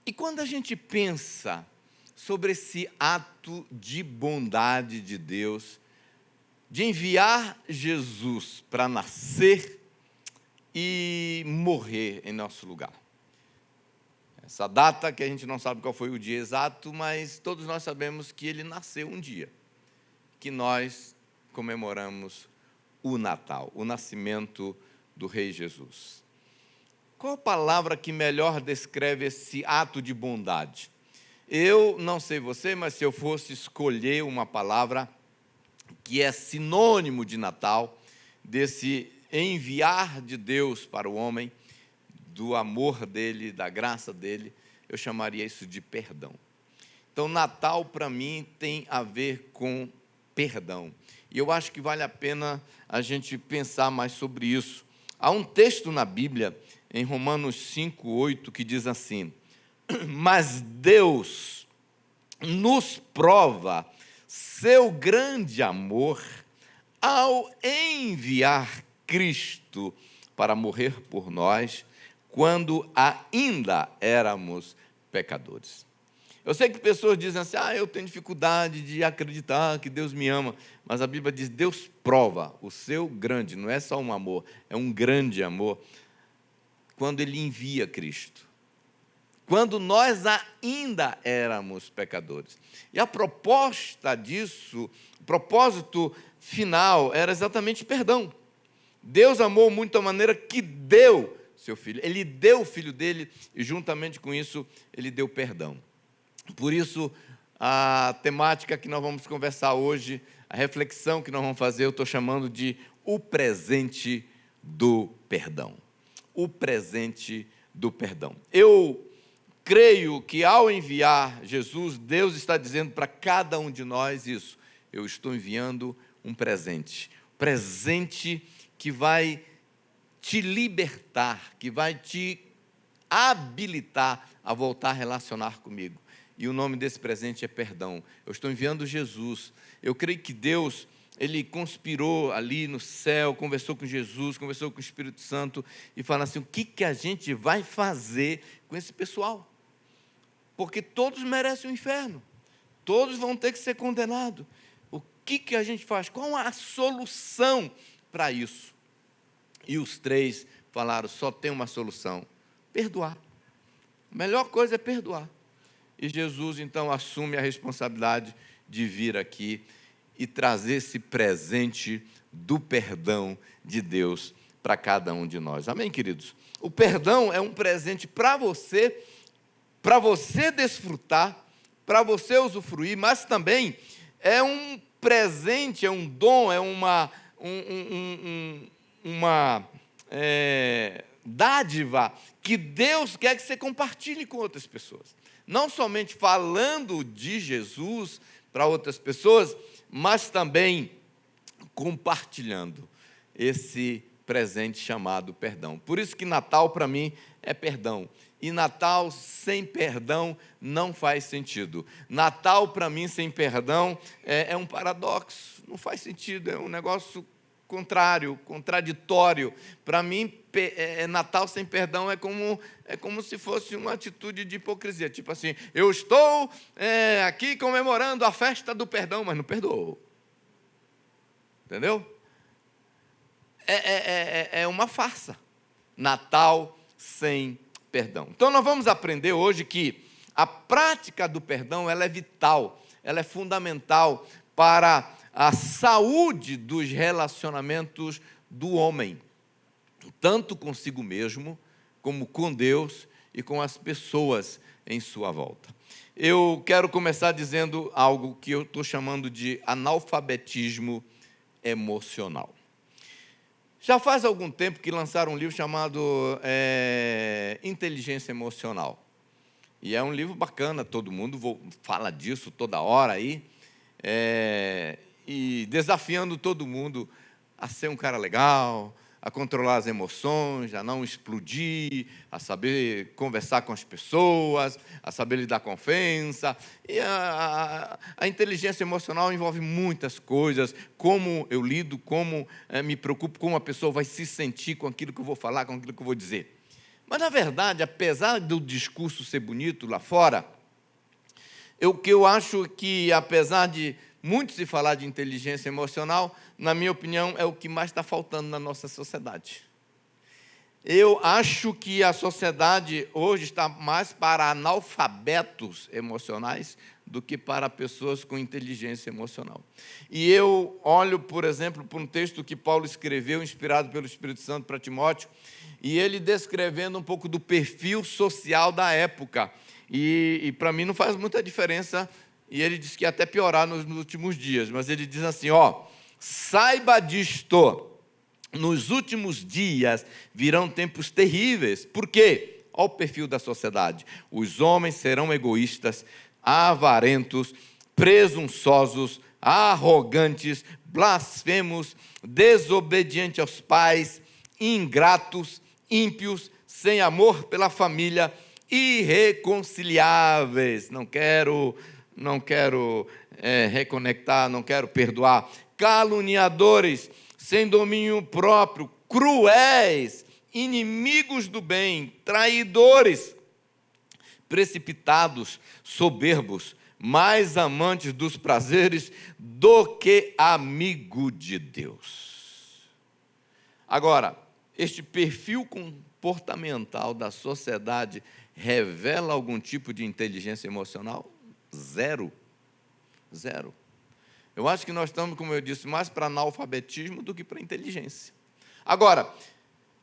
E quando a gente pensa sobre esse ato de bondade de Deus, de enviar Jesus para nascer e morrer em nosso lugar. Essa data que a gente não sabe qual foi o dia exato, mas todos nós sabemos que ele nasceu um dia, que nós comemoramos o Natal, o nascimento do Rei Jesus. Qual a palavra que melhor descreve esse ato de bondade? Eu não sei você, mas se eu fosse escolher uma palavra que é sinônimo de Natal, desse enviar de Deus para o homem, do amor dele, da graça dele, eu chamaria isso de perdão. Então, Natal, para mim, tem a ver com perdão. E eu acho que vale a pena a gente pensar mais sobre isso. Há um texto na Bíblia, em Romanos 5:8, que diz assim: mas Deus nos prova seu grande amor ao enviar Cristo para morrer por nós, quando ainda éramos pecadores. Eu sei que pessoas dizem assim, eu tenho dificuldade de acreditar que Deus me ama, mas a Bíblia diz, Deus prova o seu grande, não é só um amor, é um grande amor, quando Ele envia Cristo. Quando nós ainda éramos pecadores. E a proposta disso, o propósito final, era exatamente perdão. Deus amou muito a maneira que deu seu Filho. Ele deu o Filho dele e, juntamente com isso, Ele deu perdão. Por isso, a temática que nós vamos conversar hoje, a reflexão que nós vamos fazer, eu estou chamando de o presente do perdão. O presente do perdão. Eu creio que ao enviar Jesus, Deus está dizendo para cada um de nós isso. Eu estou enviando um presente. Presente que vai te libertar, que vai te habilitar a voltar a relacionar comigo. E o nome desse presente é perdão. Eu estou enviando Jesus. Eu creio que Deus, Ele conspirou ali no céu, conversou com Jesus, conversou com o Espírito Santo e falou assim, o que a gente vai fazer com esse pessoal? Porque todos merecem o inferno. Todos vão ter que ser condenados. O que a gente faz? Qual a solução para isso? E os três falaram, só tem uma solução, perdoar. A melhor coisa é perdoar. E Jesus, então, assume a responsabilidade de vir aqui e trazer esse presente do perdão de Deus para cada um de nós. Amém, queridos? O perdão é um presente para você desfrutar, para você usufruir, mas também é um presente, é um dom, é uma dádiva que Deus quer que você compartilhe com outras pessoas. Não somente falando de Jesus para outras pessoas, mas também compartilhando esse presente chamado perdão. Por isso que Natal, para mim, é perdão. E Natal sem perdão não faz sentido. Natal, para mim, sem perdão, é um paradoxo. Não faz sentido, é um negócio contrário, contraditório. Para mim, Natal sem perdão é como se fosse uma atitude de hipocrisia. Tipo assim, eu estou aqui comemorando a festa do perdão, mas não perdoou. Entendeu? É uma farsa. Natal sem perdão. Então, nós vamos aprender hoje que a prática do perdão ela é vital, ela é fundamental para a saúde dos relacionamentos do homem, tanto consigo mesmo, como com Deus e com as pessoas em sua volta. Eu quero começar dizendo algo que eu estou chamando de analfabetismo emocional. Já faz algum tempo que lançaram um livro chamado Inteligência Emocional. E é um livro bacana, todo mundo fala disso toda hora aí, e desafiando todo mundo a ser um cara legal, a controlar as emoções, a não explodir, a saber conversar com as pessoas, a saber lidar com ofensa. E a inteligência emocional envolve muitas coisas, como eu lido, como me preocupo, como a pessoa vai se sentir com aquilo que eu vou falar, com aquilo que eu vou dizer. Mas, na verdade, apesar do discurso ser bonito lá fora, o que eu acho que, apesar de muito se falar de inteligência emocional, na minha opinião, é o que mais está faltando na nossa sociedade. Eu acho que a sociedade hoje está mais para analfabetos emocionais do que para pessoas com inteligência emocional. E eu olho, por exemplo, para um texto que Paulo escreveu, inspirado pelo Espírito Santo para Timóteo, e ele descrevendo um pouco do perfil social da época. E para mim não faz muita diferença, e ele diz que ia até piorar nos últimos dias, mas ele diz assim, saiba disto, nos últimos dias virão tempos terríveis. Por quê? Olha o perfil da sociedade. Os homens serão egoístas, avarentos, presunçosos, arrogantes, blasfemos, desobedientes aos pais, ingratos, ímpios, sem amor pela família, irreconciliáveis. Não quero reconectar, não quero perdoar. Caluniadores, sem domínio próprio, cruéis, inimigos do bem, traidores, precipitados, soberbos, mais amantes dos prazeres do que amigo de Deus. Agora, este perfil comportamental da sociedade revela algum tipo de inteligência emocional? Zero. Eu acho que nós estamos, como eu disse, mais para analfabetismo do que para inteligência. Agora,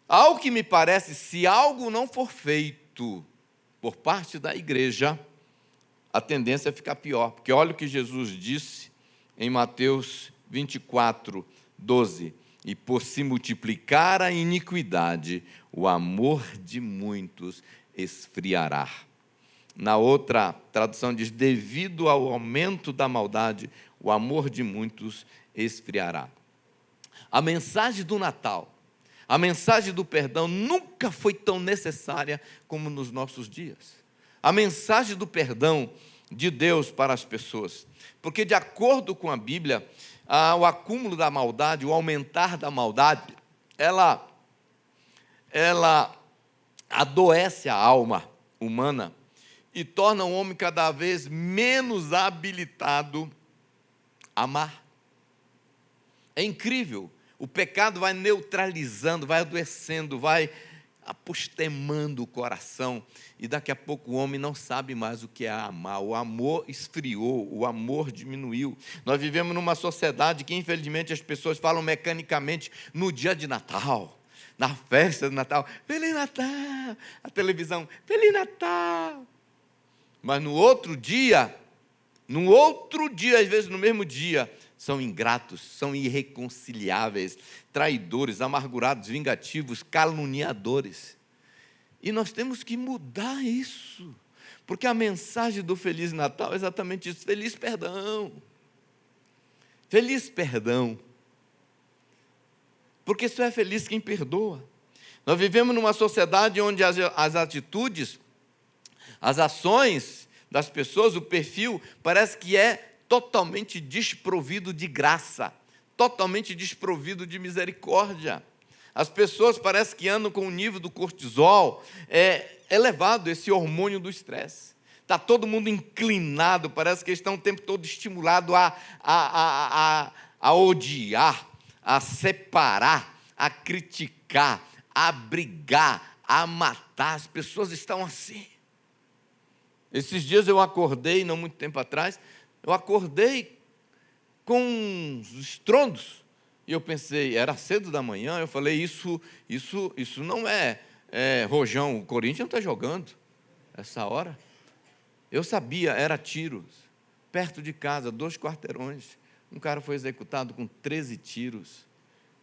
ao que me parece, se algo não for feito por parte da igreja, a tendência é ficar pior. Porque olha o que Jesus disse em Mateus 24, 12. E por se multiplicar a iniquidade, o amor de muitos esfriará. Na outra tradução diz, devido ao aumento da maldade, o amor de muitos esfriará. A mensagem do Natal, a mensagem do perdão nunca foi tão necessária como nos nossos dias. A mensagem do perdão de Deus para as pessoas. Porque, de acordo com a Bíblia, o acúmulo da maldade, o aumentar da maldade, ela adoece a alma humana e torna o homem cada vez menos habilitado a amar. É incrível. O pecado vai neutralizando, vai adoecendo, vai apostemando o coração, e daqui a pouco o homem não sabe mais o que é amar. O amor esfriou, o amor diminuiu. Nós vivemos numa sociedade que, infelizmente, as pessoas falam mecanicamente no dia de Natal, na festa de Natal, Feliz Natal, a televisão, Feliz Natal. Mas no outro dia, às vezes no mesmo dia, são ingratos, são irreconciliáveis, traidores, amargurados, vingativos, caluniadores. E nós temos que mudar isso, porque a mensagem do Feliz Natal é exatamente isso, feliz perdão. Feliz perdão. Porque só é feliz quem perdoa. Nós vivemos numa sociedade onde as atitudes, as ações das pessoas, o perfil, parece que é totalmente desprovido de graça, totalmente desprovido de misericórdia. As pessoas parecem que andam com o nível do cortisol elevado, esse hormônio do estresse. Está todo mundo inclinado, parece que eles estão o tempo todo estimulados a odiar, a separar, a criticar, a brigar, a matar. As pessoas estão assim. Esses dias eu acordei, não muito tempo atrás, eu acordei com os estrondos, e eu pensei, era cedo da manhã, eu falei, isso não é rojão, o Corinthians não está jogando essa hora. Eu sabia, era tiros, perto de casa, 2 quarteirões, um cara foi executado com 13 tiros,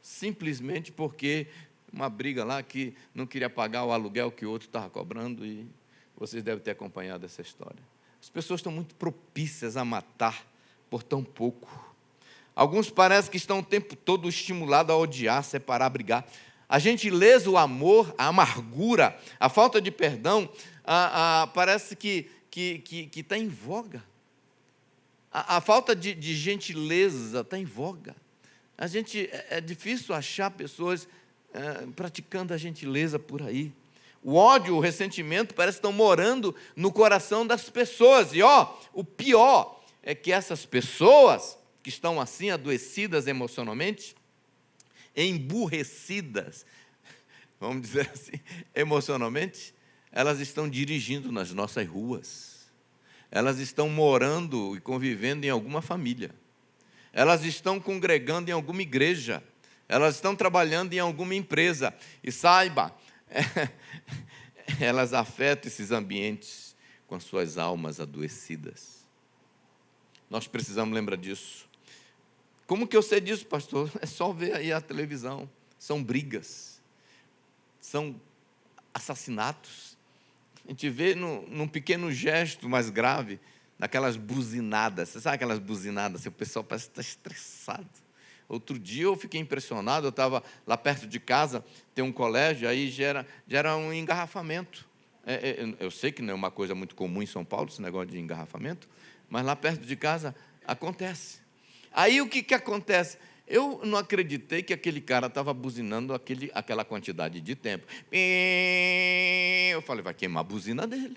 simplesmente porque uma briga lá que não queria pagar o aluguel que o outro estava cobrando, e vocês devem ter acompanhado essa história. As pessoas estão muito propícias a matar por tão pouco. Alguns parecem que estão o tempo todo estimulados a odiar, separar, brigar. A gentileza, o amor, a amargura, a falta de perdão, parece que está em voga. A falta de gentileza está em voga. É difícil achar pessoas praticando a gentileza por aí. O ódio, o ressentimento parece que estão morando no coração das pessoas. E o pior é que essas pessoas que estão assim, adoecidas emocionalmente, emburrecidas, vamos dizer assim, emocionalmente, elas estão dirigindo nas nossas ruas. Elas estão morando e convivendo em alguma família. Elas estão congregando em alguma igreja. Elas estão trabalhando em alguma empresa. E saiba, elas afetam esses ambientes com as suas almas adoecidas. Nós precisamos lembrar disso. Como que eu sei disso, pastor? É só ver aí a televisão. São brigas, são assassinatos. A gente vê num pequeno gesto mais grave, naquelas buzinadas. Você sabe aquelas buzinadas? O pessoal parece que está estressado. Outro dia eu fiquei impressionado, eu estava lá perto de casa, tem um colégio, aí gera um engarrafamento. Eu sei que não é uma coisa muito comum em São Paulo, esse negócio de engarrafamento, mas lá perto de casa acontece. Aí o que acontece? Eu não acreditei que aquele cara estava buzinando aquela quantidade de tempo. Eu falei, vai queimar a buzina dele.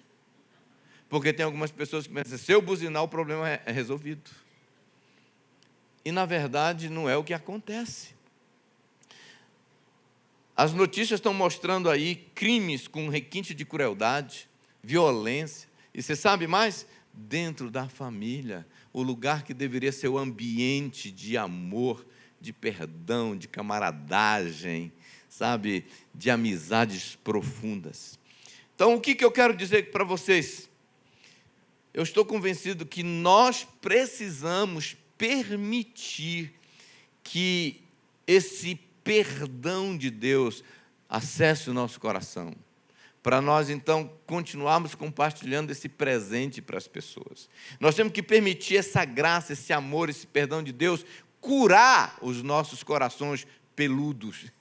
Porque tem algumas pessoas que pensam, se eu buzinar, o problema é resolvido. E, na verdade, não é o que acontece. As notícias estão mostrando aí crimes com requinte de crueldade, violência. E você sabe mais? Dentro da família, o lugar que deveria ser o ambiente de amor, de perdão, de camaradagem, sabe? De amizades profundas. Então, o que eu quero dizer para vocês? Eu estou convencido que nós precisamos permitir que esse perdão de Deus acesse o nosso coração, para nós, então, continuarmos compartilhando esse presente para as pessoas. Nós temos que permitir essa graça, esse amor, esse perdão de Deus, curar os nossos corações peludos,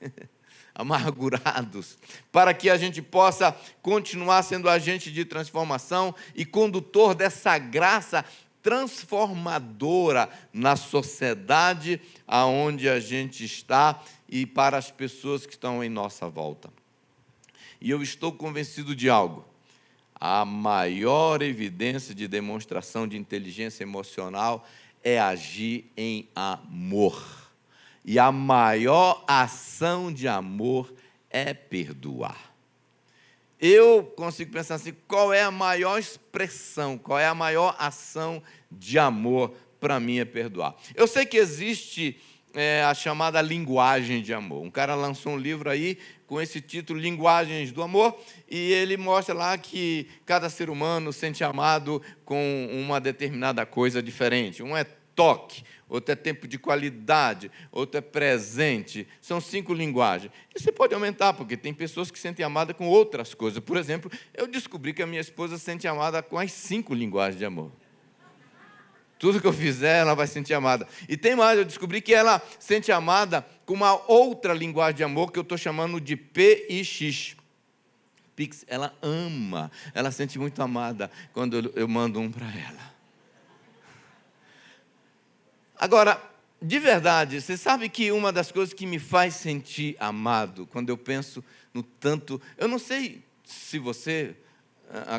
amargurados, para que a gente possa continuar sendo agente de transformação e condutor dessa graça transformadora na sociedade aonde a gente está e para as pessoas que estão em nossa volta. E eu estou convencido de algo. A maior evidência de demonstração de inteligência emocional é agir em amor. E a maior ação de amor é perdoar. Eu consigo pensar assim, qual é a maior expressão, qual é a maior ação de amor para mim é perdoar. Eu sei que existe a chamada linguagem de amor. Um cara lançou um livro aí com esse título, Linguagens do Amor, e ele mostra lá que cada ser humano sente amado com uma determinada coisa diferente. Um é toque, outro é tempo de qualidade, outro é presente. São 5 linguagens. E você pode aumentar, porque tem pessoas que sentem amada com outras coisas. Por exemplo, eu descobri que a minha esposa sente amada com as 5 linguagens de amor. Tudo que eu fizer, ela vai sentir amada. E tem mais, eu descobri que ela sente amada com uma outra linguagem de amor que eu estou chamando de PIX. PIX, ela ama, ela sente muito amada quando eu mando um para ela. Agora, de verdade, você sabe que uma das coisas que me faz sentir amado, quando eu penso no tanto... Eu não sei se você...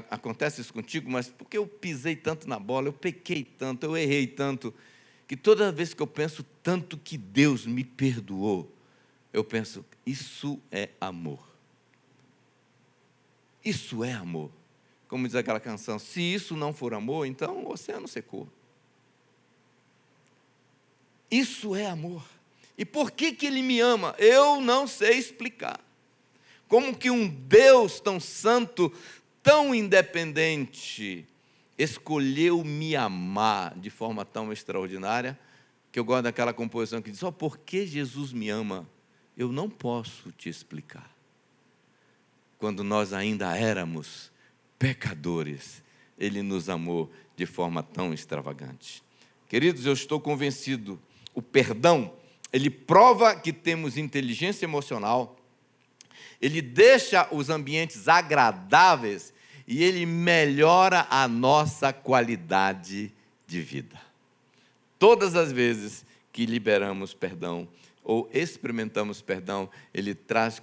acontece isso contigo, mas porque eu pisei tanto na bola, eu pequei tanto, eu errei tanto, que toda vez que eu penso tanto que Deus me perdoou, eu penso, isso é amor. Isso é amor. Como diz aquela canção, se isso não for amor, então o oceano secou. Isso é amor. E por que Ele me ama? Eu não sei explicar. Como que um Deus tão santo, tão independente, escolheu me amar de forma tão extraordinária, que eu gosto daquela composição que diz, por que Jesus me ama? Eu não posso te explicar. Quando nós ainda éramos pecadores, Ele nos amou de forma tão extravagante. Queridos, eu estou convencido, o perdão, ele prova que temos inteligência emocional, ele deixa os ambientes agradáveis e ele melhora a nossa qualidade de vida. Todas as vezes que liberamos perdão ou experimentamos perdão, ele traz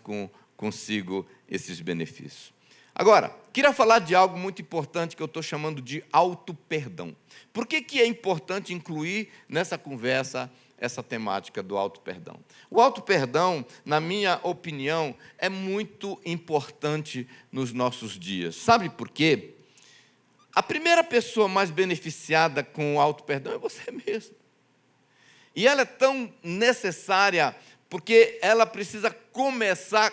consigo esses benefícios. Agora, queria falar de algo muito importante que eu estou chamando de auto-perdão. Por que é importante incluir nessa conversa essa temática do auto-perdão? O auto-perdão, na minha opinião, é muito importante nos nossos dias. Sabe por quê? A primeira pessoa mais beneficiada com o auto-perdão é você mesmo. E ela é tão necessária porque ela precisa começar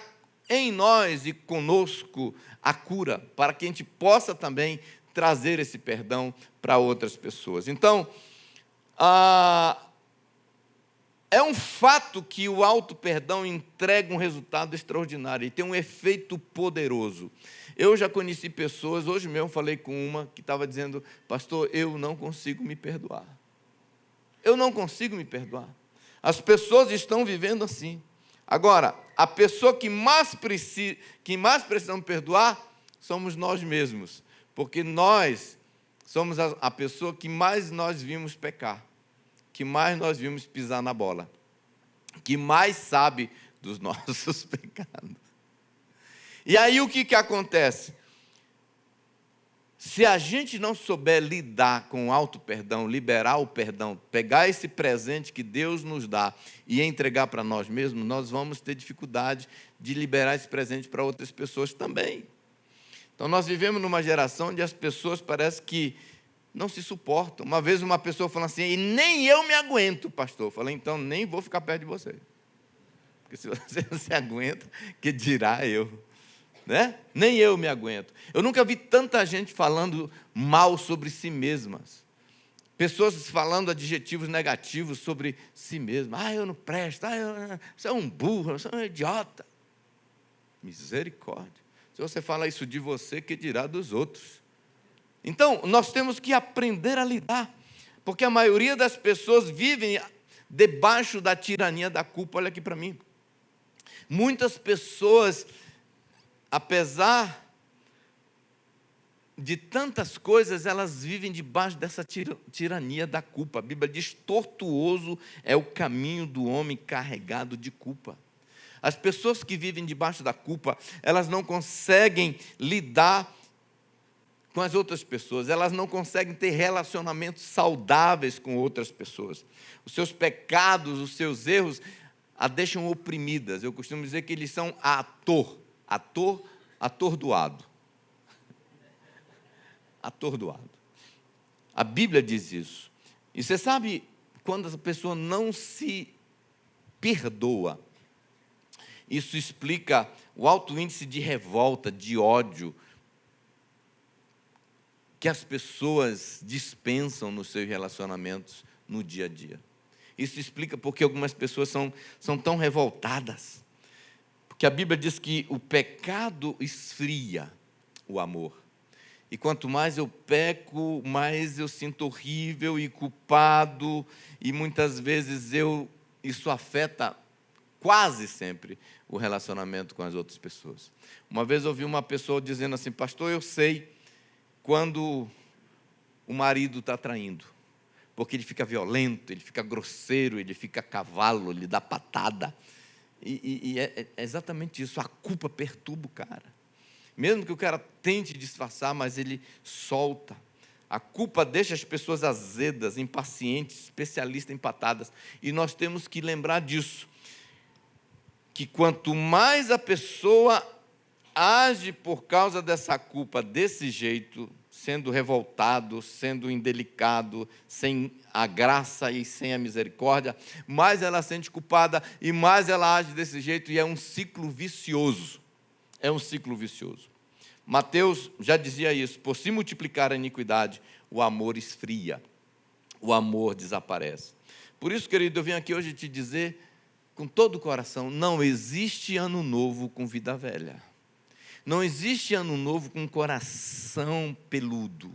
em nós e conosco a cura, para que a gente possa também trazer esse perdão para outras pessoas. Então, é um fato que o auto-perdão entrega um resultado extraordinário e tem um efeito poderoso. Eu já conheci pessoas, hoje mesmo falei com uma que estava dizendo: pastor, eu não consigo me perdoar. Eu não consigo me perdoar. As pessoas estão vivendo assim. Agora, a pessoa que mais precisamos perdoar somos nós mesmos, porque nós somos a pessoa que mais nós vimos pecar, que mais nós vimos pisar na bola, que mais sabe dos nossos pecados. E aí o que acontece? Se a gente não souber lidar com o auto-perdão, liberar o perdão, pegar esse presente que Deus nos dá e entregar para nós mesmos, nós vamos ter dificuldade de liberar esse presente para outras pessoas também. Então, nós vivemos numa geração onde as pessoas parecem que não se suportam. Uma vez uma pessoa falou assim: e nem eu me aguento, pastor. Eu falei: então nem vou ficar perto de você. Porque se você não se aguenta, que dirá eu? Né? Nem eu me aguento. Eu nunca vi tanta gente falando mal sobre si mesmas. Pessoas falando adjetivos negativos sobre si mesmas. Eu não presto, você é um burro, você é um idiota. Misericórdia. Se você fala isso de você, que dirá dos outros? Então, nós temos que aprender a lidar, porque a maioria das pessoas vivem debaixo da tirania da culpa. Olha aqui para mim. Muitas pessoas, apesar de tantas coisas, elas vivem debaixo dessa tirania da culpa. A Bíblia diz: tortuoso é o caminho do homem carregado de culpa. As pessoas que vivem debaixo da culpa, elas não conseguem lidar com as outras pessoas, elas não conseguem ter relacionamentos saudáveis com outras pessoas. Os seus pecados, os seus erros, a deixam oprimidas. Eu costumo dizer que eles são atordoado. Atordoado. A Bíblia diz isso. E você sabe, quando a pessoa não se perdoa, isso explica o alto índice de revolta, de ódio, que as pessoas dispensam nos seus relacionamentos no dia a dia. Isso explica porque algumas pessoas são tão revoltadas. Porque a Bíblia diz que o pecado esfria o amor. E quanto mais eu peco, mais eu sinto horrível e culpado, e muitas vezes isso afeta quase sempre o relacionamento com as outras pessoas. Uma vez eu ouvi uma pessoa dizendo assim: pastor, eu sei quando o marido está traindo, porque ele fica violento, ele fica grosseiro, ele fica cavalo, ele dá patada. E é exatamente isso, a culpa perturba o cara. Mesmo que o cara tente disfarçar, mas ele solta. A culpa deixa as pessoas azedas, impacientes, especialistas em patadas. E nós temos que lembrar disso, que quanto mais a pessoa age por causa dessa culpa desse jeito, sendo revoltado, sendo indelicado, sem a graça e sem a misericórdia, mais ela se sente culpada e mais ela age desse jeito, e é um ciclo vicioso. É um ciclo vicioso. Mateus já dizia isso: por se multiplicar a iniquidade, o amor esfria, o amor desaparece. Por isso, querido, eu vim aqui hoje te dizer com todo o coração: não existe ano novo com vida velha. Não existe ano novo com coração peludo,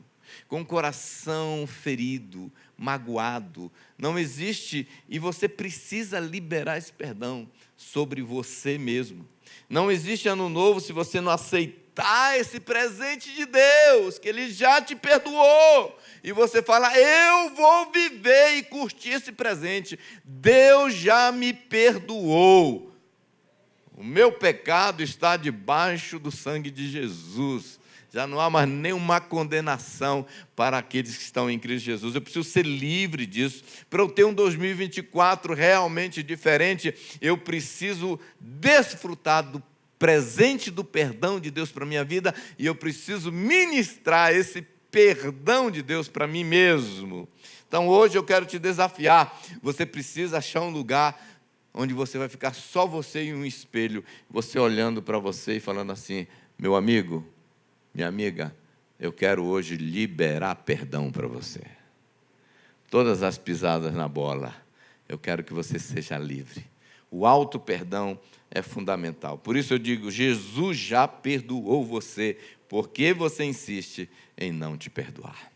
com coração ferido, magoado. Não existe, e você precisa liberar esse perdão sobre você mesmo. Não existe ano novo se você não aceitar esse presente de Deus, que Ele já te perdoou. E você fala: eu vou viver e curtir esse presente. Deus já me perdoou. O meu pecado está debaixo do sangue de Jesus. Já não há mais nenhuma condenação para aqueles que estão em Cristo Jesus. Eu preciso ser livre disso. Para eu ter um 2024 realmente diferente, eu preciso desfrutar do presente do perdão de Deus para a minha vida e eu preciso ministrar esse perdão de Deus para mim mesmo. Então hoje eu quero te desafiar. Você precisa achar um lugar onde você vai ficar só você e um espelho, você olhando para você e falando assim: meu amigo, minha amiga, eu quero hoje liberar perdão para você. Todas as pisadas na bola, eu quero que você seja livre. O auto perdão é fundamental. Por isso eu digo, Jesus já perdoou você, por que você insiste em não te perdoar?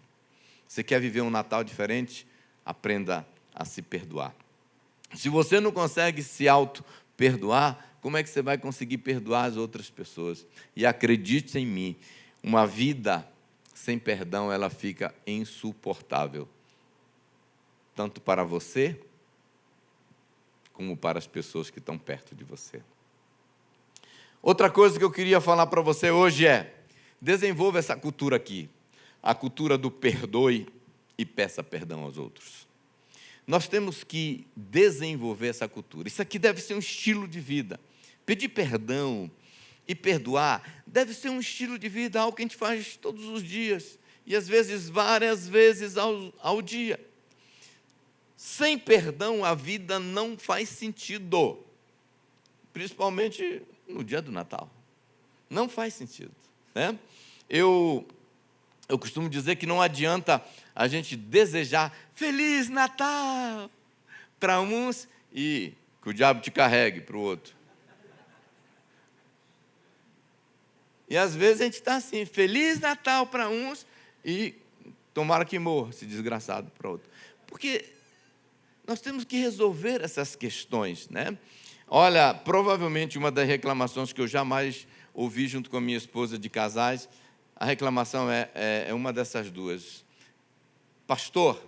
Você quer viver um Natal diferente? Aprenda a se perdoar. Se você não consegue se auto-perdoar, como é que você vai conseguir perdoar as outras pessoas? E acredite em mim, uma vida sem perdão, ela fica insuportável. Tanto para você, como para as pessoas que estão perto de você. Outra coisa que eu queria falar para você hoje é: desenvolva essa cultura aqui, a cultura do perdoe e peça perdão aos outros. Nós temos que desenvolver essa cultura. Isso aqui deve ser um estilo de vida. Pedir perdão e perdoar deve ser um estilo de vida, algo que a gente faz todos os dias, e às vezes várias vezes ao dia. Sem perdão, a vida não faz sentido, principalmente no dia do Natal. Não faz sentido, né? Eu costumo dizer que não adianta a gente desejar Feliz Natal para uns e que o diabo te carregue para o outro. E às vezes a gente está assim, Feliz Natal para uns e tomara que morra esse desgraçado para outro. Porque nós temos que resolver essas questões, né? Olha, provavelmente uma das reclamações que eu jamais ouvi junto com a minha esposa de casais, a reclamação é uma dessas duas. Pastor,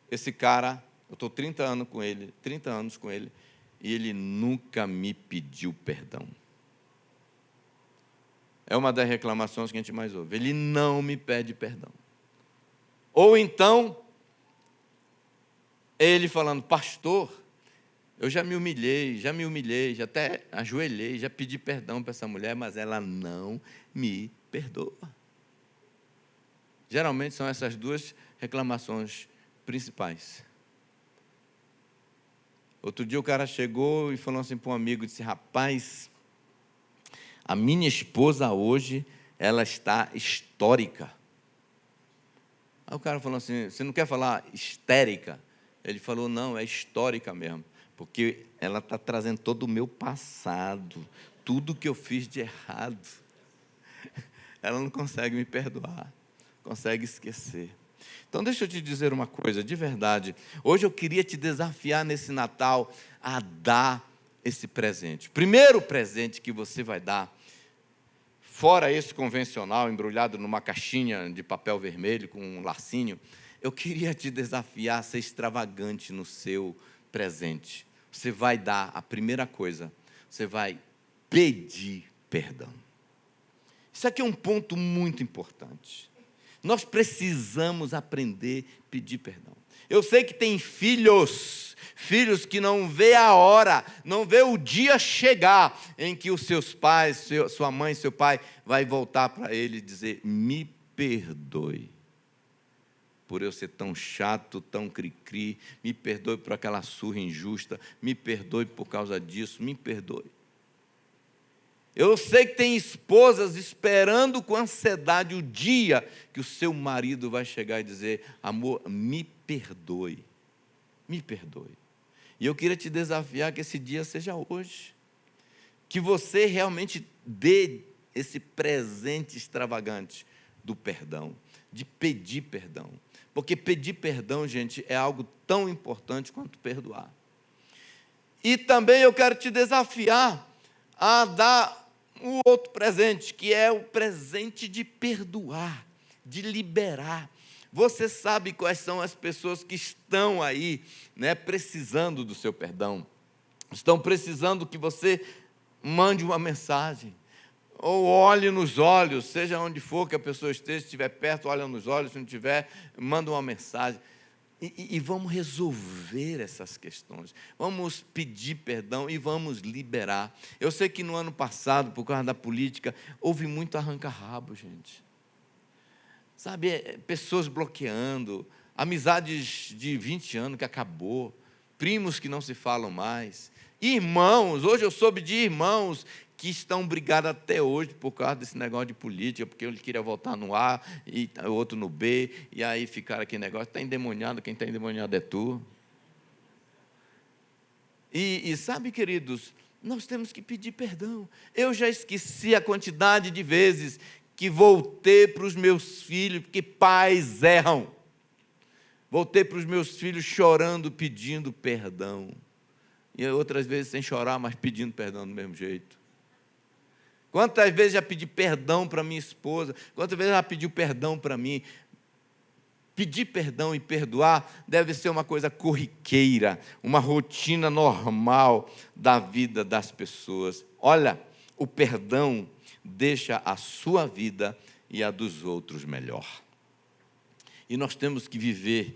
esse cara, eu estou 30 anos com ele, e ele nunca me pediu perdão. É uma das reclamações que a gente mais ouve. Ele não me pede perdão. Ou então, ele falando, pastor, eu já me humilhei, já até ajoelhei, já pedi perdão para essa mulher, mas ela não me perdoa. Geralmente são essas duas reclamações principais. Outro dia o cara chegou e falou assim para um amigo, disse, rapaz, a minha esposa hoje, ela está histérica. Aí o cara falou assim, você não quer falar histérica? Ele falou, não, é histórica mesmo, porque ela está trazendo todo o meu passado, tudo que eu fiz de errado. Ela não consegue me perdoar, consegue esquecer. Então deixa eu te dizer uma coisa, de verdade, hoje eu queria te desafiar nesse Natal a dar esse presente. Primeiro presente que você vai dar, fora esse convencional, embrulhado numa caixinha de papel vermelho com um lacinho, eu queria te desafiar a ser extravagante no seu presente. Você vai dar, a primeira coisa, você vai pedir perdão. Isso aqui é um ponto muito importante. Nós precisamos aprender a pedir perdão. Eu sei que tem filhos que não vê a hora, não vê o dia chegar em que os seus pais, sua mãe, seu pai, vai voltar para ele e dizer, me perdoe por eu ser tão chato, tão cri-cri, me perdoe por aquela surra injusta, me perdoe por causa disso, me perdoe. Eu sei que tem esposas esperando com ansiedade o dia que o seu marido vai chegar e dizer, amor, me perdoe, me perdoe. E eu queria te desafiar que esse dia seja hoje, que você realmente dê esse presente extravagante do perdão, de pedir perdão. Porque pedir perdão, gente, é algo tão importante quanto perdoar. E também eu quero te desafiar a dar um outro presente, que é o presente de perdoar, de liberar. Você sabe quais são as pessoas que estão aí, né, precisando do seu perdão. Estão precisando que você mande uma mensagem. Ou olhe nos olhos, seja onde for que a pessoa esteja, se estiver perto, olha nos olhos, se não estiver, manda uma mensagem. E vamos resolver essas questões, vamos pedir perdão e vamos liberar. Eu sei que no ano passado, por causa da política, houve muito arranca-rabo, gente. Sabe, pessoas bloqueando, amizades de 20 anos que acabou, primos que não se falam mais, irmãos, hoje eu soube de irmãos que estão brigados até hoje por causa desse negócio de política, porque ele queria votar no A e o outro no B, e aí ficaram aquele negócio, está endemoniado, quem está endemoniado é tu. E sabe, queridos, nós temos que pedir perdão. Eu já esqueci a quantidade de vezes que voltei para os meus filhos, porque pais erram. Voltei para os meus filhos chorando, pedindo perdão. E outras vezes sem chorar, mas pedindo perdão do mesmo jeito. Quantas vezes já pedi perdão para minha esposa? Quantas vezes ela pediu perdão para mim? Pedir perdão e perdoar deve ser uma coisa corriqueira, uma rotina normal da vida das pessoas. Olha, o perdão deixa a sua vida e a dos outros melhor. E nós temos que viver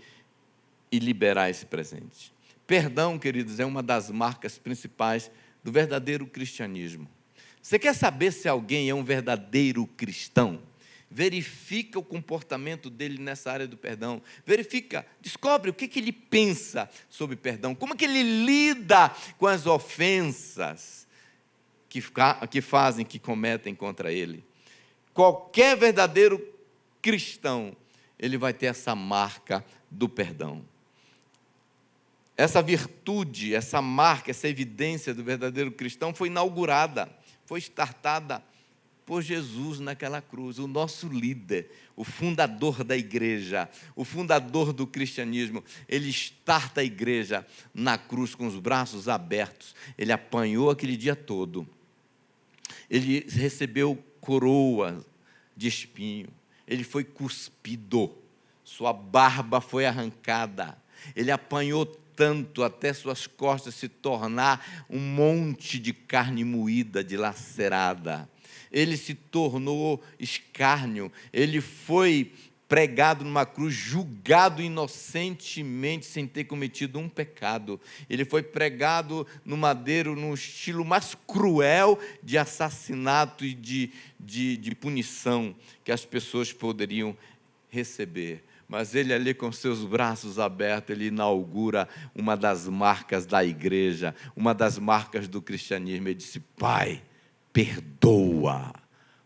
e liberar esse presente. Perdão, queridos, é uma das marcas principais do verdadeiro cristianismo. Você quer saber se alguém é um verdadeiro cristão? Verifica o comportamento dele nessa área do perdão. Verifica, descobre o que ele pensa sobre perdão. Como é que ele lida com as ofensas que cometem contra ele. Qualquer verdadeiro cristão, ele vai ter essa marca do perdão. Essa virtude, essa marca, essa evidência do verdadeiro cristão foi inaugurada, foi startada por Jesus naquela cruz, o nosso líder, o fundador da igreja, o fundador do cristianismo. Ele starta a igreja na cruz com os braços abertos. Ele apanhou aquele dia todo. Ele recebeu coroa de espinho. Ele foi cuspido. Sua barba foi arrancada. Ele apanhou tanto até suas costas se tornar um monte de carne moída, dilacerada. Ele se tornou escárnio, ele foi pregado numa cruz, julgado inocentemente, sem ter cometido um pecado. Ele foi pregado no madeiro, num estilo mais cruel de assassinato e de punição que as pessoas poderiam receber. Mas ele ali com seus braços abertos, ele inaugura uma das marcas da igreja, uma das marcas do cristianismo. Ele disse: Pai, perdoa,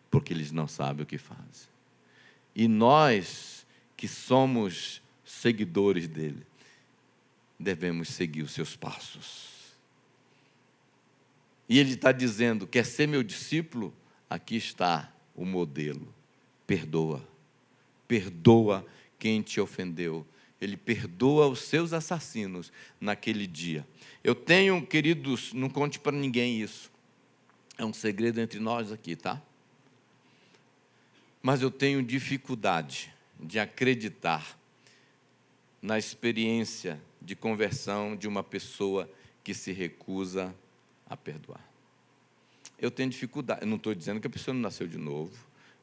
porque eles não sabem o que fazem. E nós, que somos seguidores dele, devemos seguir os seus passos. E ele está dizendo: quer ser meu discípulo? Aqui está o modelo. Perdoa. Perdoa quem te ofendeu. Ele perdoa os seus assassinos naquele dia. Eu tenho, queridos, não conte para ninguém isso. É um segredo entre nós aqui, tá? Mas eu tenho dificuldade de acreditar na experiência de conversão de uma pessoa que se recusa a perdoar. Eu tenho dificuldade. Eu não estou dizendo que a pessoa não nasceu de novo.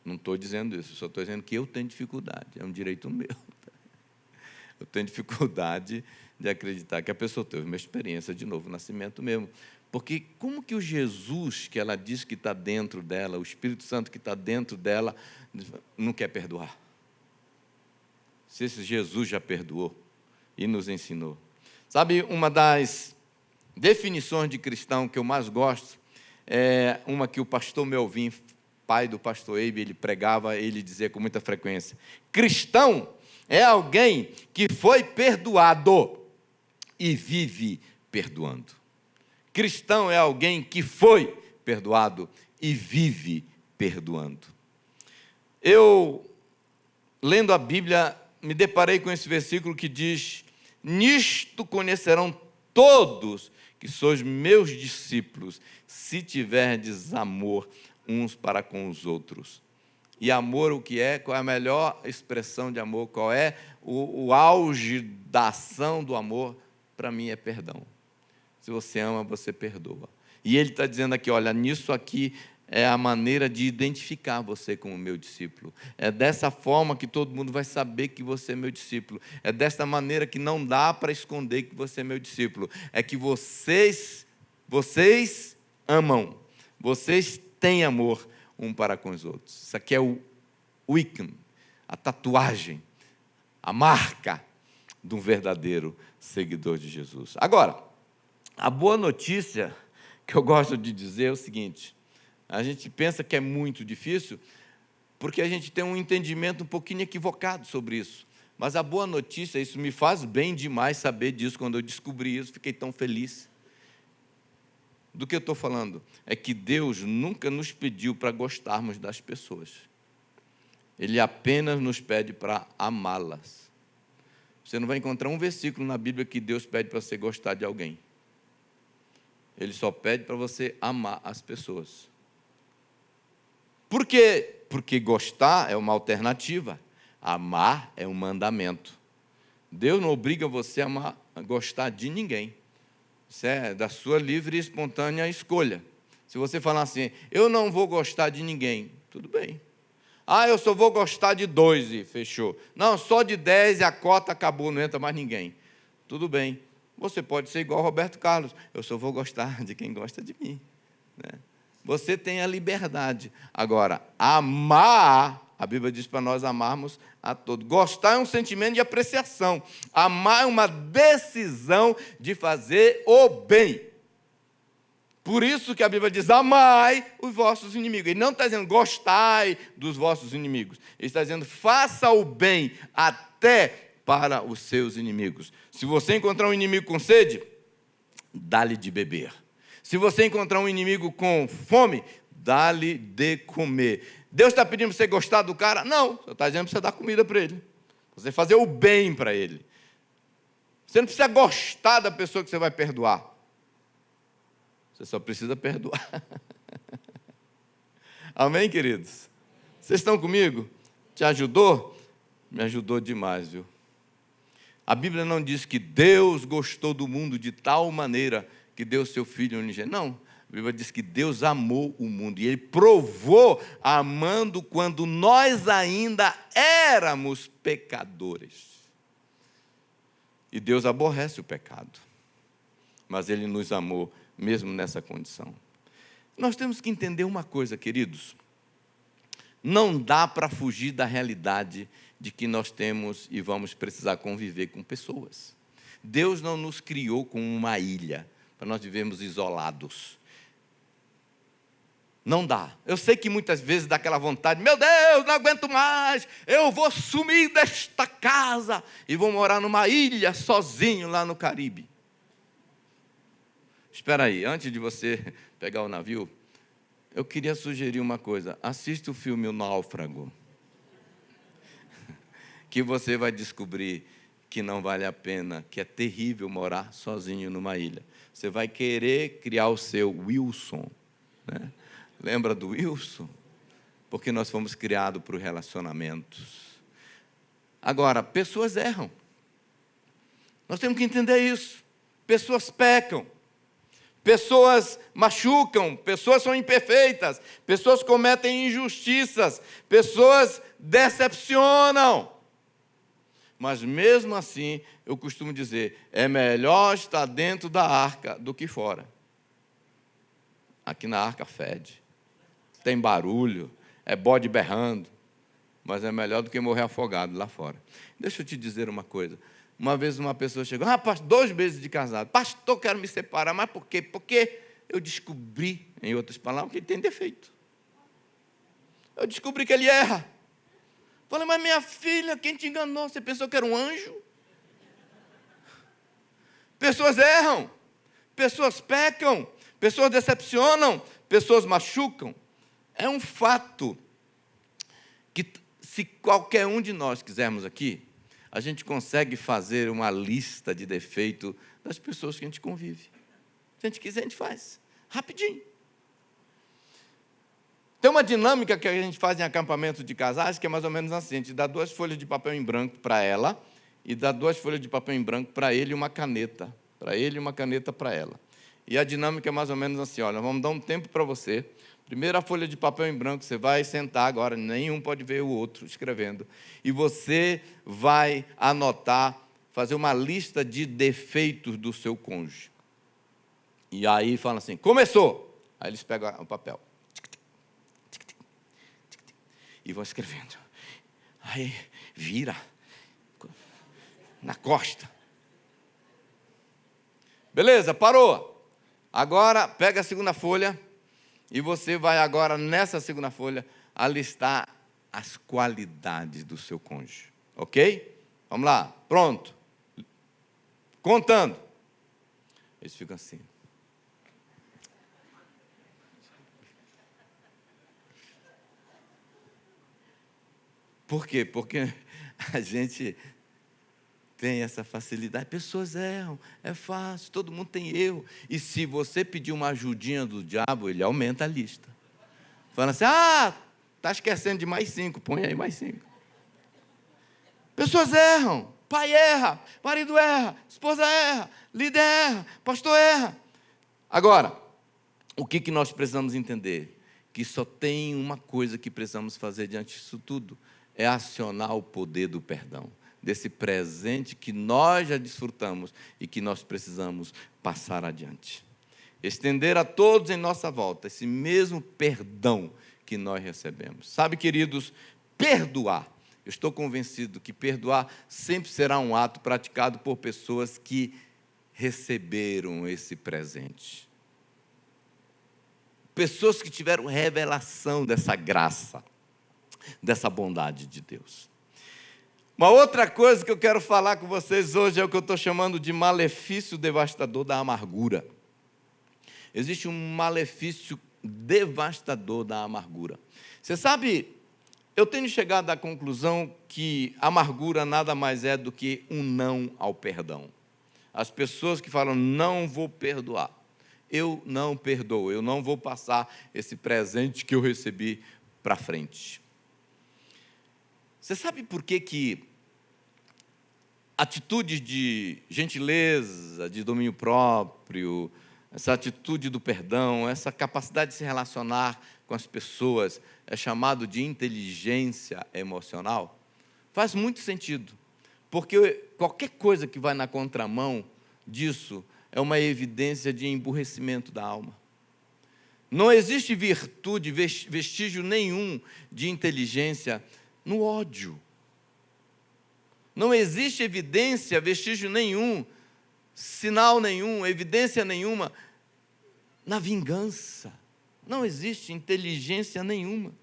Não estou dizendo isso. Só estou dizendo que eu tenho dificuldade. É um direito meu. Eu tenho dificuldade de acreditar que a pessoa teve uma experiência de novo nascimento mesmo. Porque como que o Jesus, que ela diz que está dentro dela, o Espírito Santo que está dentro dela, não quer perdoar? Se esse Jesus já perdoou e nos ensinou. Sabe, uma das definições de cristão que eu mais gosto é uma que o pastor Melvin, pai do pastor Eibe, ele pregava, ele dizia com muita frequência: cristão é alguém que foi perdoado e vive perdoando. Cristão é alguém que foi perdoado e vive perdoando. Eu, lendo a Bíblia, me deparei com esse versículo que diz: nisto conhecerão todos que sois meus discípulos, se tiverdes amor uns para com os outros. E amor o que é? Qual é a melhor expressão de amor? Qual é o auge da ação do amor? Para mim é perdão. Se você ama, você perdoa. E ele está dizendo aqui, olha, nisso aqui é a maneira de identificar você como meu discípulo. É dessa forma que todo mundo vai saber que você é meu discípulo. É dessa maneira que não dá para esconder que você é meu discípulo. É que vocês amam. Vocês têm amor um para com os outros. Isso aqui é o ícone, a tatuagem, a marca de um verdadeiro seguidor de Jesus. Agora, a boa notícia que eu gosto de dizer é o seguinte: a gente pensa que é muito difícil, porque a gente tem um entendimento um pouquinho equivocado sobre isso. Mas a boa notícia, isso me faz bem demais saber disso. Quando eu descobri isso, fiquei tão feliz. Do que eu estou falando? É que Deus nunca nos pediu para gostarmos das pessoas. Ele apenas nos pede para amá-las. Você não vai encontrar um versículo na Bíblia que Deus pede para você gostar de alguém. Ele só pede para você amar as pessoas. Por quê? Porque gostar é uma alternativa, amar é um mandamento. Deus não obriga você a gostar de ninguém. Isso é da sua livre e espontânea escolha. Se você falar assim, eu não vou gostar de ninguém, tudo bem. Eu só vou gostar de 2 e fechou. Não, só de 10 e a cota acabou, não entra mais ninguém. Tudo bem. Você pode ser igual Roberto Carlos, eu só vou gostar de quem gosta de mim, né? Você tem a liberdade. Agora, amar, a Bíblia diz para nós amarmos a todos. Gostar é um sentimento de apreciação. Amar é uma decisão de fazer o bem. Por isso que a Bíblia diz, amai os vossos inimigos. Ele não está dizendo, gostai dos vossos inimigos. Ele está dizendo, faça o bem até para os seus inimigos. Se você encontrar um inimigo com sede, dá-lhe de beber. Se você encontrar um inimigo com fome, dá-lhe de comer. Deus está pedindo para você gostar do cara? Não, você está dizendo para você dar comida para ele. Você fazer o bem para ele. Você não precisa gostar da pessoa que você vai perdoar. Você só precisa perdoar. Amém, queridos? Vocês estão comigo? Te ajudou? Me ajudou demais, viu? A Bíblia não diz que Deus gostou do mundo de tal maneira que deu seu Filho unigênito. Não, a Bíblia diz que Deus amou o mundo. E Ele provou amando quando nós ainda éramos pecadores. E Deus aborrece o pecado. Mas Ele nos amou mesmo nessa condição. Nós temos que entender uma coisa, queridos. Não dá para fugir da realidade de que nós temos e vamos precisar conviver com pessoas. Deus não nos criou como uma ilha, para nós vivermos isolados. Não dá. Eu sei que muitas vezes dá aquela vontade, meu Deus, não aguento mais, eu vou sumir desta casa e vou morar numa ilha sozinho lá no Caribe. Espera aí, antes de você pegar o navio, eu queria sugerir uma coisa. Assista o filme O Náufrago, que você vai descobrir que não vale a pena, que é terrível morar sozinho numa ilha. Você vai querer criar o seu Wilson, né? Lembra do Wilson? Porque nós fomos criados para os relacionamentos. Agora, pessoas erram. Nós temos que entender isso. Pessoas pecam. Pessoas machucam, pessoas são imperfeitas, pessoas cometem injustiças, pessoas decepcionam. Mas mesmo assim, eu costumo dizer, é melhor estar dentro da arca do que fora. Aqui na arca fede, tem barulho, é bode berrando, mas é melhor do que morrer afogado lá fora. Deixa eu te dizer uma coisa. Uma vez uma pessoa chegou, pastor, 2 meses de casado, pastor, quero me separar, mas por quê? Porque eu descobri, em outras palavras, que ele tem defeito. Eu descobri que ele erra. Falei, mas minha filha, quem te enganou? Você pensou que era um anjo? Pessoas erram, pessoas pecam, pessoas decepcionam, pessoas machucam. É um fato que, se qualquer um de nós quisermos aqui, a gente consegue fazer uma lista de defeito das pessoas que a gente convive. Se a gente quiser, a gente faz. Rapidinho. Tem uma dinâmica que a gente faz em acampamento de casais, que é mais ou menos assim. A gente dá 2 folhas de papel em branco para ela, e dá 2 folhas de papel em branco para ele e uma caneta. Para ele e uma caneta para ela. E a dinâmica é mais ou menos assim, olha, vamos dar um tempo para você. Primeira folha de papel em branco, você vai sentar agora, nenhum pode ver o outro escrevendo. E você vai anotar, fazer uma lista de defeitos do seu cônjuge. E aí fala assim, começou! Aí eles pegam o papel. E vão escrevendo. Aí vira na costa. Beleza, parou. Agora pega a segunda folha e você vai agora nessa segunda folha alistar as qualidades do seu cônjuge. Ok? Vamos lá, pronto. Contando. Eles ficam assim. Por quê? Porque a gente tem essa facilidade. Pessoas erram, é fácil, todo mundo tem erro. E se você pedir uma ajudinha do diabo, ele aumenta a lista. Fala assim, está esquecendo de mais 5, põe aí mais 5. Pessoas erram, pai erra, marido erra, esposa erra, líder erra, pastor erra. Agora, o que nós precisamos entender? Que só tem uma coisa que precisamos fazer diante disso tudo, é acionar o poder do perdão, desse presente que nós já desfrutamos e que nós precisamos passar adiante. Estender a todos em nossa volta esse mesmo perdão que nós recebemos. Sabe, queridos, perdoar. Eu estou convencido que perdoar sempre será um ato praticado por pessoas que receberam esse presente. Pessoas que tiveram revelação dessa graça, dessa bondade de Deus. Uma outra coisa que eu quero falar com vocês hoje é o que eu estou chamando de malefício devastador da amargura. Existe um malefício devastador da amargura. Você sabe, eu tenho chegado à conclusão que amargura nada mais é do que um não ao perdão. As pessoas que falam, não vou perdoar, eu não perdoo, eu não vou passar esse presente que eu recebi para frente. Você sabe por que atitudes de gentileza, de domínio próprio, essa atitude do perdão, essa capacidade de se relacionar com as pessoas, é chamado de inteligência emocional? Faz muito sentido, porque qualquer coisa que vai na contramão disso é uma evidência de emburrecimento da alma. Não existe virtude, vestígio nenhum de inteligência no ódio. Não existe evidência, vestígio nenhum, sinal nenhum, evidência nenhuma na vingança. Não existe inteligência nenhuma.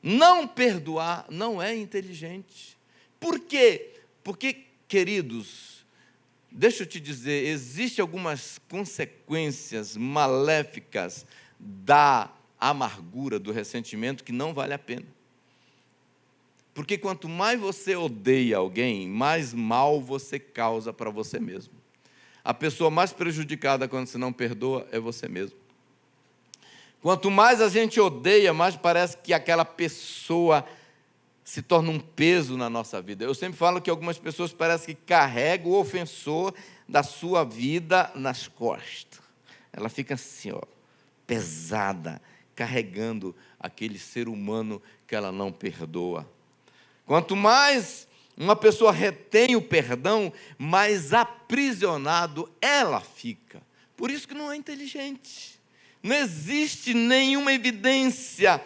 Não perdoar não é inteligente. Por quê? Porque, queridos, deixa eu te dizer, existem algumas consequências maléficas da amargura, do ressentimento, que não vale a pena. Porque quanto mais você odeia alguém, mais mal você causa para você mesmo. A pessoa mais prejudicada quando você não perdoa é você mesmo. Quanto mais a gente odeia, mais parece que aquela pessoa se torna um peso na nossa vida. Eu sempre falo que algumas pessoas parecem que carregam o ofensor da sua vida nas costas. Ela fica assim, pesada, carregando aquele ser humano que ela não perdoa. Quanto mais uma pessoa retém o perdão, mais aprisionado ela fica. Por isso que não é inteligente. Não existe nenhuma evidência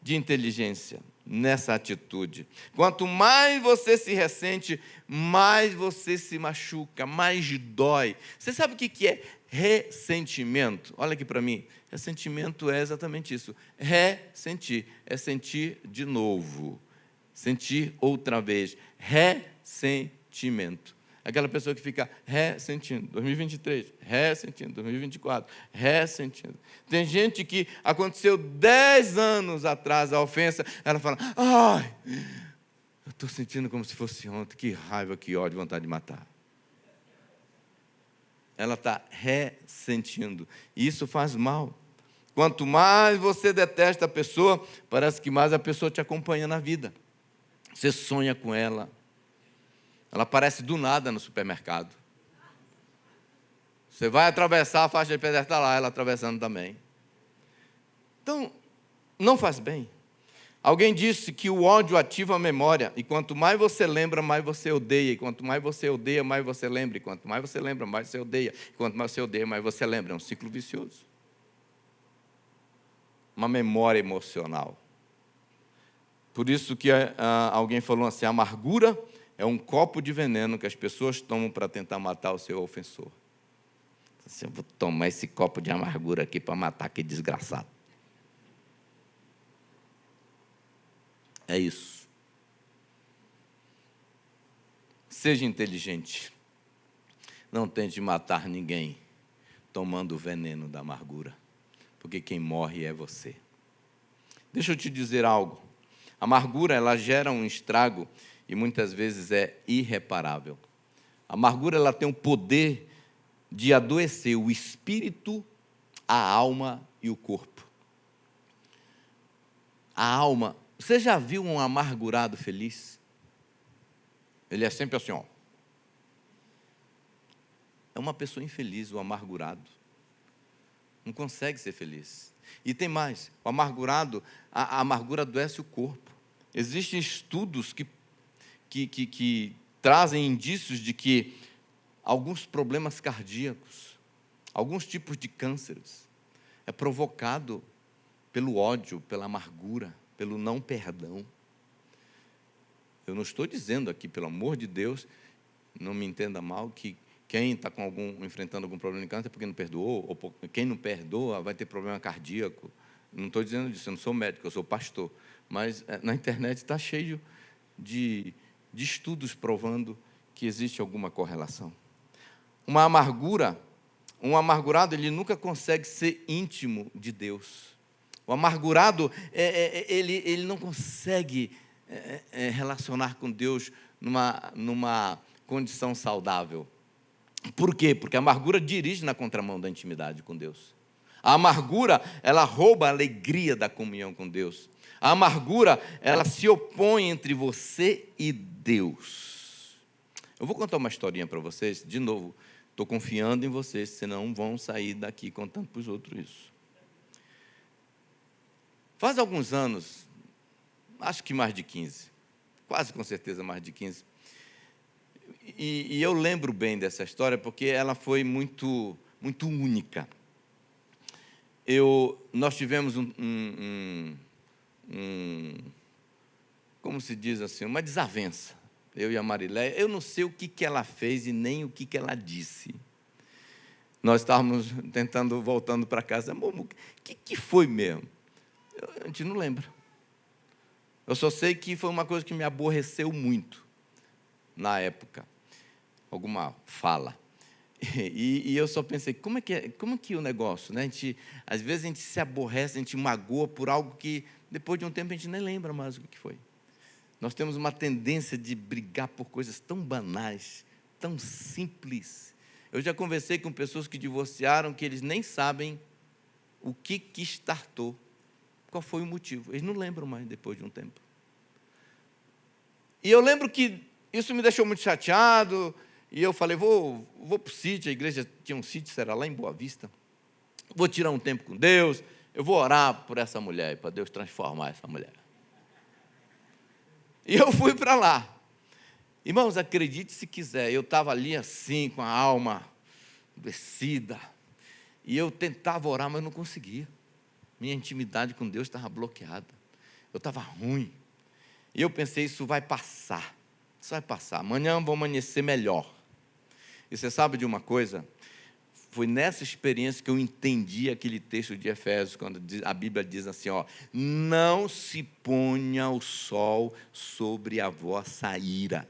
de inteligência nessa atitude. Quanto mais você se ressente, mais você se machuca, mais dói. Você sabe o que é ressentimento? Olha aqui para mim. Ressentimento é exatamente isso. Ressentir é sentir de novo, sentir outra vez. Ressentimento. Aquela pessoa que fica ressentindo, 2023, ressentindo, 2024, ressentindo. Tem gente que aconteceu 10 anos atrás a ofensa, ela fala, eu estou sentindo como se fosse ontem, que raiva, que ódio, vontade de matar. Ela está ressentindo, e isso faz mal. Quanto mais você detesta a pessoa, parece que mais a pessoa te acompanha na vida. Você sonha com ela. Ela aparece do nada no supermercado. Você vai atravessar a faixa de pedestre, está lá, ela atravessando também. Então, não faz bem. Alguém disse que o ódio ativa a memória, e quanto mais você lembra, mais você odeia, e quanto mais você odeia, mais você lembra, e quanto mais você lembra, mais você odeia, e quanto mais você odeia, mais você lembra. É um ciclo vicioso. Uma memória emocional. Por isso que alguém falou assim, a amargura é um copo de veneno que as pessoas tomam para tentar matar o seu ofensor. Eu vou tomar esse copo de amargura aqui para matar aquele desgraçado. É isso. Seja inteligente. Não tente matar ninguém tomando o veneno da amargura, porque quem morre é você. Deixa eu te dizer algo. A amargura, ela gera um estrago e muitas vezes é irreparável. A amargura, ela tem o poder de adoecer o espírito, a alma e o corpo. A alma. Você já viu um amargurado feliz? Ele é sempre assim, ó. É uma pessoa infeliz, o amargurado. Não consegue ser feliz. E tem mais, o amargurado, a amargura adoece o corpo. Existem estudos que trazem indícios de que alguns problemas cardíacos, alguns tipos de cânceres, é provocado pelo ódio, pela amargura, pelo não perdão. Eu não estou dizendo aqui, pelo amor de Deus, não me entenda mal, que quem está enfrentando algum problema de câncer é porque não perdoou, ou quem não perdoa vai ter problema cardíaco. Não estou dizendo disso, eu não sou médico, eu sou pastor. Mas na internet está cheio de estudos provando que existe alguma correlação. Um amargurado, ele nunca consegue ser íntimo de Deus. O amargurado, ele não consegue relacionar com Deus numa condição saudável. Por quê? Porque a amargura dirige na contramão da intimidade com Deus. A amargura, ela rouba a alegria da comunhão com Deus. A amargura, ela se opõe entre você e Deus. Eu vou contar uma historinha para vocês, de novo, estou confiando em vocês, senão vão sair daqui contando para os outros isso. Faz alguns anos, acho que mais de 15, quase com certeza mais de 15, e eu lembro bem dessa história porque ela foi muito, muito única. Nós tivemos como se diz assim, uma desavença, eu e a Mariléia. Eu não sei o que ela fez e nem o que ela disse. Nós estávamos voltando para casa. O que foi mesmo? A gente não lembra. Eu só sei que foi uma coisa que me aborreceu muito na época. Alguma fala. E eu só pensei, como é que é o negócio, né? Às vezes a gente se aborrece, a gente magoa por algo que depois de um tempo a gente nem lembra mais o que foi. Nós temos uma tendência de brigar por coisas tão banais, tão simples. Eu já conversei com pessoas que divorciaram, que eles nem sabem o que startou, qual foi o motivo. Eles não lembram mais depois de um tempo. E eu lembro que isso me deixou muito chateado, e eu falei, vou para o sítio, a igreja tinha um sítio, será lá em Boa Vista, vou tirar um tempo com Deus, eu vou orar por essa mulher, para Deus transformar essa mulher. E eu fui para lá. Irmãos, acredite se quiser, eu estava ali assim, com a alma adoecida, e eu tentava orar, mas não conseguia. Minha intimidade com Deus estava bloqueada. Eu estava ruim. E eu pensei, isso vai passar. Isso vai passar. Amanhã vou amanhecer melhor. E você sabe de uma coisa? Foi nessa experiência que eu entendi aquele texto de Efésios, quando a Bíblia diz assim, ó, não se ponha o sol sobre a vossa ira.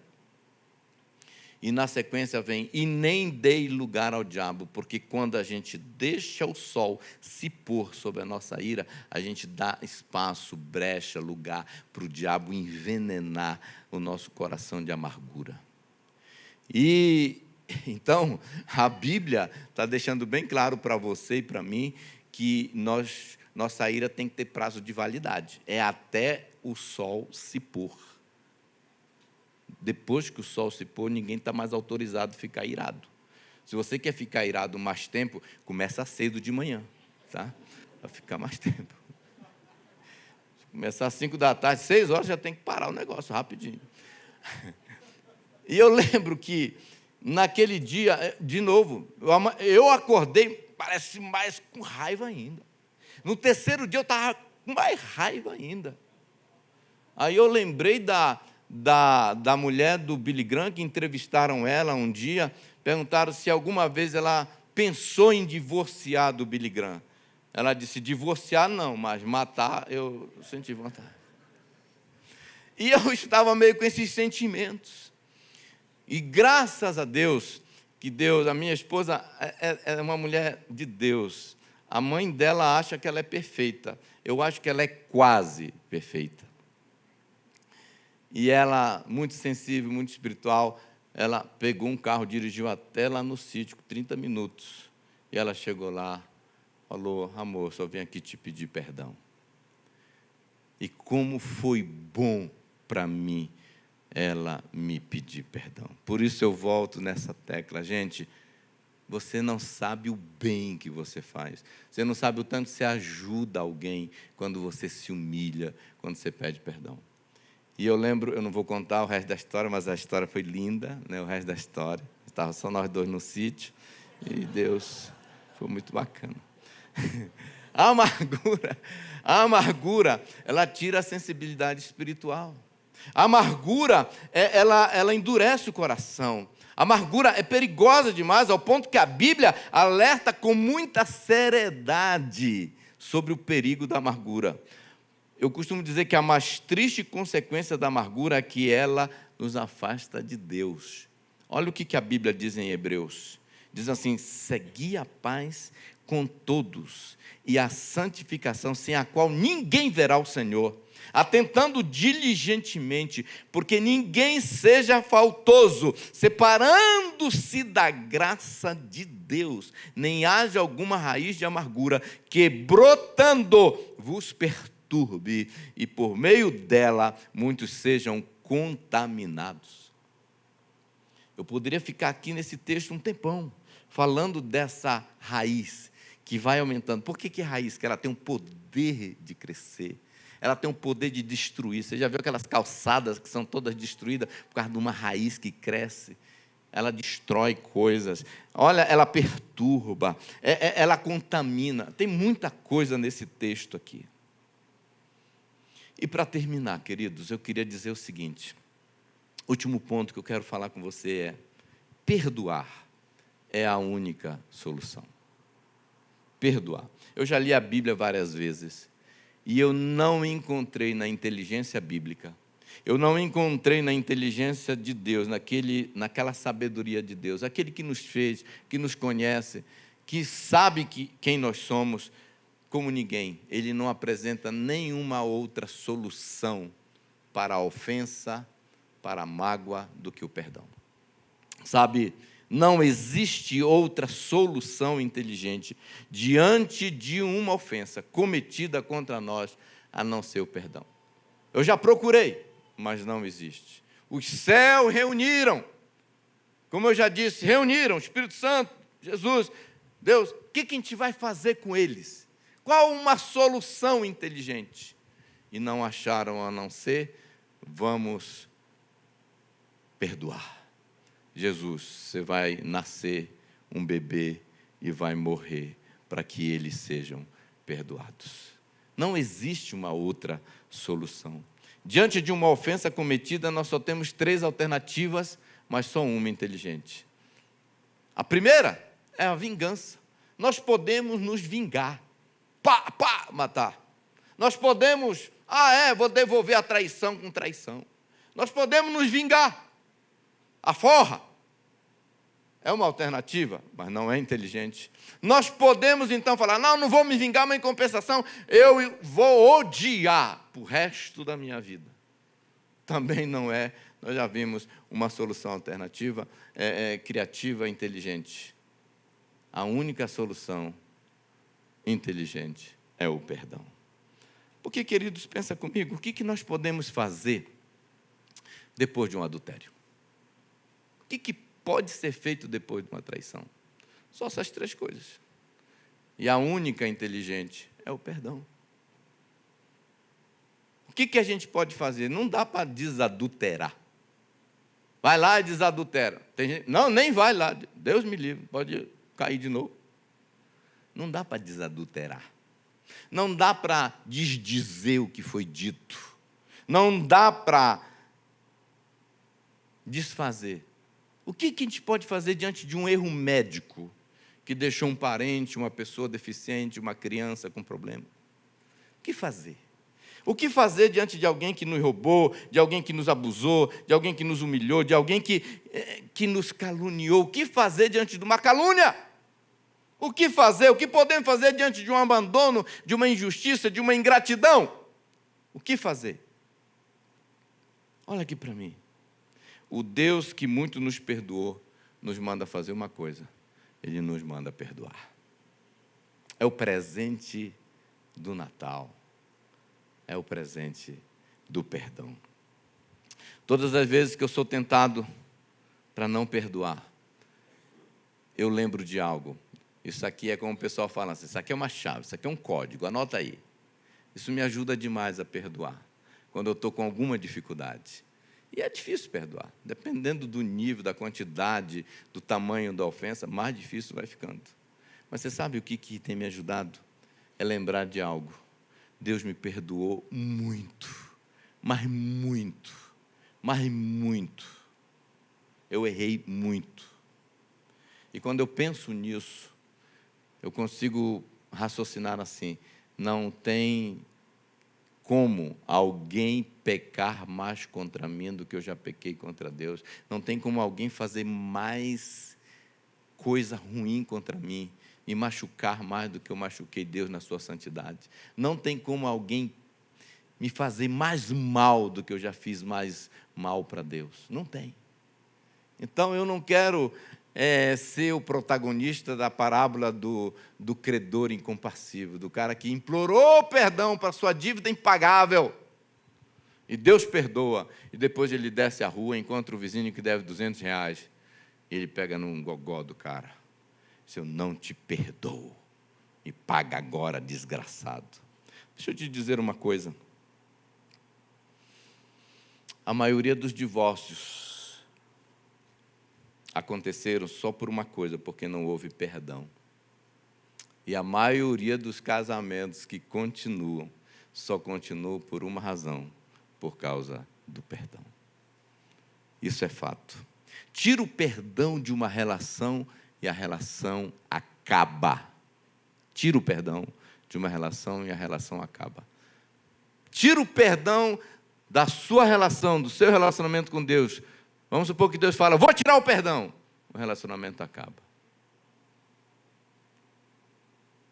E na sequência vem, e nem dei lugar ao diabo, porque quando a gente deixa o sol se pôr sobre a nossa ira, a gente dá espaço, brecha, lugar para o diabo envenenar o nosso coração de amargura. E então, a Bíblia está deixando bem claro para você e para mim que nossa ira tem que ter prazo de validade. É até o sol se pôr. Depois que o sol se pôr, ninguém está mais autorizado a ficar irado. Se você quer ficar irado mais tempo, começa cedo de manhã, tá? Para ficar mais tempo. Se começar às 5 da tarde, 6 horas, já tem que parar o negócio rapidinho. E eu lembro que, naquele dia, de novo, eu acordei, parece mais com raiva ainda. No terceiro dia, eu estava com mais raiva ainda. Aí eu lembrei da mulher do Billy Graham, que entrevistaram ela um dia, perguntaram se alguma vez ela pensou em divorciar do Billy Graham. Ela disse, divorciar não, mas matar eu senti vontade. E eu estava meio com esses sentimentos. E graças a Deus, que Deus, a minha esposa é uma mulher de Deus. A mãe dela acha que ela é perfeita. Eu acho que ela é quase perfeita. E ela, muito sensível, muito espiritual, ela pegou um carro, dirigiu até lá no sítio, 30 minutos. E ela chegou lá, falou, amor, só vim aqui te pedir perdão. E como foi bom para mim ela me pedir perdão. Por isso eu volto nessa tecla. Gente, você não sabe o bem que você faz. Você não sabe o tanto que você ajuda alguém quando você se humilha, quando você pede perdão. E eu lembro, eu não vou contar o resto da história, mas a história foi linda, né? O resto da história. Estava só nós dois no sítio e Deus, foi muito bacana. A amargura, ela tira a sensibilidade espiritual. A amargura, ela endurece o coração. A amargura é perigosa demais, ao ponto que a Bíblia alerta com muita seriedade sobre o perigo da amargura. Eu costumo dizer que a mais triste consequência da amargura é que ela nos afasta de Deus. Olha o que a Bíblia diz em Hebreus. Diz assim, segui a paz com todos e a santificação, sem a qual ninguém verá o Senhor, atentando diligentemente, porque ninguém seja faltoso, separando-se da graça de Deus, nem haja alguma raiz de amargura, que brotando vos perturbe, e por meio dela muitos sejam contaminados. Eu poderia ficar aqui nesse texto um tempão, falando dessa raiz, que vai aumentando. Por que é raiz? Porque ela tem um poder de crescer. Ela tem um poder de destruir. Você já viu aquelas calçadas que são todas destruídas por causa de uma raiz que cresce? Ela destrói coisas. Olha, ela perturba, ela contamina. Tem muita coisa nesse texto aqui. E para terminar, queridos, eu queria dizer o seguinte. O último ponto que eu quero falar com você é: perdoar é a única solução. Perdoar. Eu já li a Bíblia várias vezes e eu não encontrei na inteligência bíblica, eu não encontrei na inteligência de Deus, naquela sabedoria de Deus, aquele que nos fez, que nos conhece, que sabe quem nós somos, como ninguém. Ele não apresenta nenhuma outra solução para a ofensa, para a mágoa, do que o perdão. Sabe, não existe outra solução inteligente diante de uma ofensa cometida contra nós, a não ser o perdão. Eu já procurei, mas não existe. Os céus reuniram, como eu já disse, reuniram o Espírito Santo, Jesus, Deus. O que a gente vai fazer com eles? Qual uma solução inteligente? E não acharam a não ser, vamos perdoar. Jesus, você vai nascer um bebê e vai morrer para que eles sejam perdoados. Não existe uma outra solução. Diante de uma ofensa cometida, nós só temos 3 alternativas, mas só uma inteligente. A primeira é a vingança. Nós podemos nos vingar. Matar. Nós podemos, vou devolver a traição com traição. Nós podemos nos vingar. A forra é uma alternativa, mas não é inteligente. Nós podemos então falar, não vou me vingar, mas em compensação eu vou odiar o resto da minha vida. Também não é. Nós já vimos uma solução alternativa, criativa, inteligente. A única solução inteligente é o perdão. Porque, queridos, pensa comigo, o que nós podemos fazer depois de um adultério? O que pode ser feito depois de uma traição? Só essas 3 coisas. E a única inteligente é o perdão. O que a gente pode fazer? Não dá para desadulterar. Vai lá e desadultera. Tem gente, não, nem vai lá. Deus me livre, pode cair de novo. Não dá para desadulterar. Não dá para desdizer o que foi dito. Não dá para desfazer. O que a gente pode fazer diante de um erro médico que deixou um parente, uma pessoa deficiente, uma criança com problema? O que fazer? O que fazer diante de alguém que nos roubou, de alguém que nos abusou, de alguém que nos humilhou, de alguém que nos caluniou? O que fazer diante de uma calúnia? O que fazer? O que podemos fazer diante de um abandono, de uma injustiça, de uma ingratidão? O que fazer? Olha aqui para mim. O Deus que muito nos perdoou, nos manda fazer uma coisa. Ele nos manda perdoar. É o presente do Natal. É o presente do perdão. Todas as vezes que eu sou tentado para não perdoar, eu lembro de algo. Isso aqui é como o pessoal fala assim, isso aqui é uma chave, isso aqui é um código, anota aí. Isso me ajuda demais a perdoar, quando eu estou com alguma dificuldade. E é difícil perdoar, dependendo do nível, da quantidade, do tamanho da ofensa, mais difícil vai ficando. Mas você sabe o que tem me ajudado? É lembrar de algo. Deus me perdoou muito, mas muito, mas muito. Eu errei muito. E quando eu penso nisso, eu consigo raciocinar assim: não tem como alguém pecar mais contra mim do que eu já pequei contra Deus. Não tem como alguém fazer mais coisa ruim contra mim, me machucar mais do que eu machuquei Deus na sua santidade. Não tem como alguém me fazer mais mal do que eu já fiz mais mal para Deus. Não tem. Então, eu não quero ser o protagonista da parábola do credor incompassível, do cara que implorou perdão para sua dívida impagável. E Deus perdoa. E depois ele desce a rua, encontra o vizinho que deve R$200. E ele pega num gogó do cara. Se eu não te perdoo, me paga agora, desgraçado. Deixa eu te dizer uma coisa. A maioria dos divórcios aconteceram só por uma coisa, porque não houve perdão. E a maioria dos casamentos que continuam, só continuam por uma razão, por causa do perdão. Isso é fato. Tira o perdão de uma relação e a relação acaba. Tira o perdão de uma relação e a relação acaba. Tira o perdão da sua relação, do seu relacionamento com Deus. Vamos supor que Deus fala, vou tirar o perdão. O relacionamento acaba.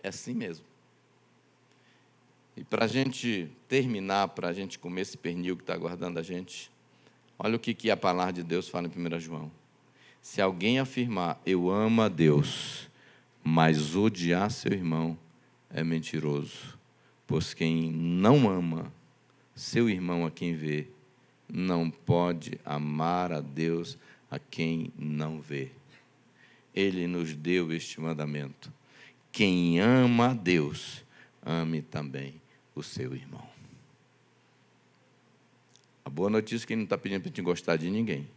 É assim mesmo. E para a gente terminar, para a gente comer esse pernil que está aguardando a gente, olha o que a palavra de Deus fala em 1 João. Se alguém afirmar, eu amo a Deus, mas odiar seu irmão, é mentiroso. Pois quem não ama seu irmão a quem vê, não pode amar a Deus a quem não vê. Ele nos deu este mandamento: quem ama a Deus, ame também o seu irmão. A boa notícia é que ele não está pedindo para a gente gostar de ninguém.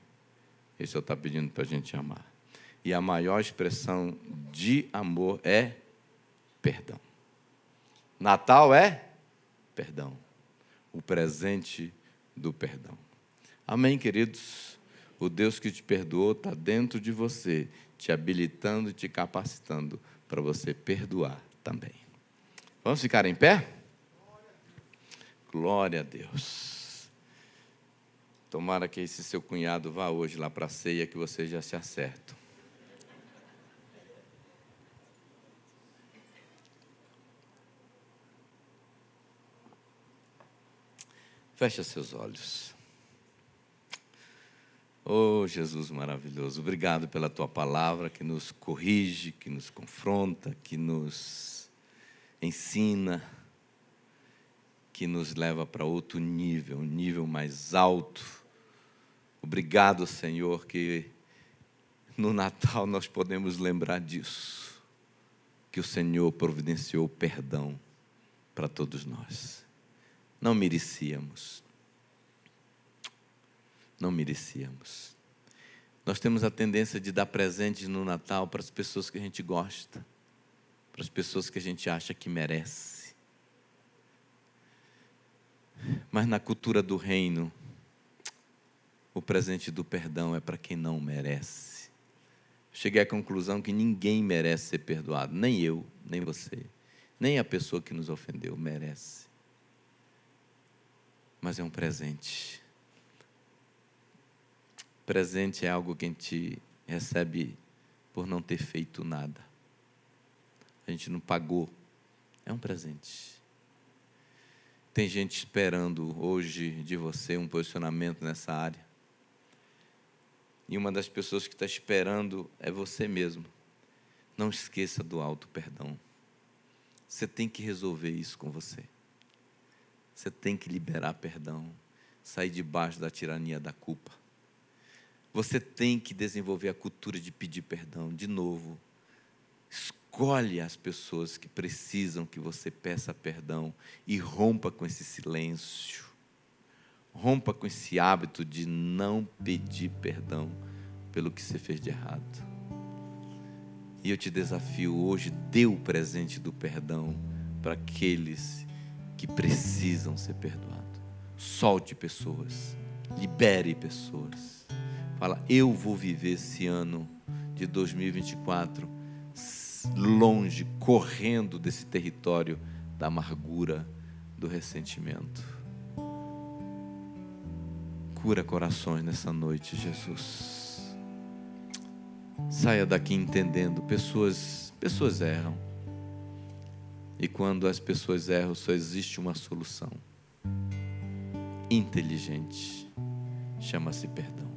Ele só está pedindo para a gente amar. E a maior expressão de amor é perdão. Natal é perdão. O presente do perdão. Amém, queridos? O Deus que te perdoou está dentro de você, te habilitando e te capacitando para você perdoar também. Vamos ficar em pé? Glória a Deus. Tomara que esse seu cunhado vá hoje lá para a ceia, que vocês já se acertam. Feche seus olhos. Oh, Jesus maravilhoso, obrigado pela Tua palavra que nos corrige, que nos confronta, que nos ensina, que nos leva para outro nível, um nível mais alto. Obrigado, Senhor, que no Natal nós podemos lembrar disso, que o Senhor providenciou perdão para todos nós. Não merecíamos. Não merecíamos. Nós temos a tendência de dar presentes no Natal para as pessoas que a gente gosta, para as pessoas que a gente acha que merece. Mas na cultura do reino, o presente do perdão é para quem não merece. Cheguei à conclusão que ninguém merece ser perdoado, nem eu, nem você, nem a pessoa que nos ofendeu merece. Mas é um presente. Presente é algo que a gente recebe por não ter feito nada. A gente não pagou. É um presente. Tem gente esperando hoje de você um posicionamento nessa área. E uma das pessoas que está esperando é você mesmo. Não esqueça do auto perdão. Você tem que resolver isso com você. Você tem que liberar perdão. Sair debaixo da tirania da culpa. Você tem que desenvolver a cultura de pedir perdão. De novo, escolhe as pessoas que precisam que você peça perdão e rompa com esse silêncio. Rompa com esse hábito de não pedir perdão pelo que você fez de errado. E eu te desafio hoje, dê o presente do perdão para aqueles que precisam ser perdoados. Solte pessoas, libere pessoas. Fala, eu vou viver esse ano de 2024 longe, correndo desse território da amargura, do ressentimento. Cura corações nessa noite, Jesus. Saia daqui entendendo, pessoas erram. E quando as pessoas erram, só existe uma solução. Inteligente. Chama-se perdão.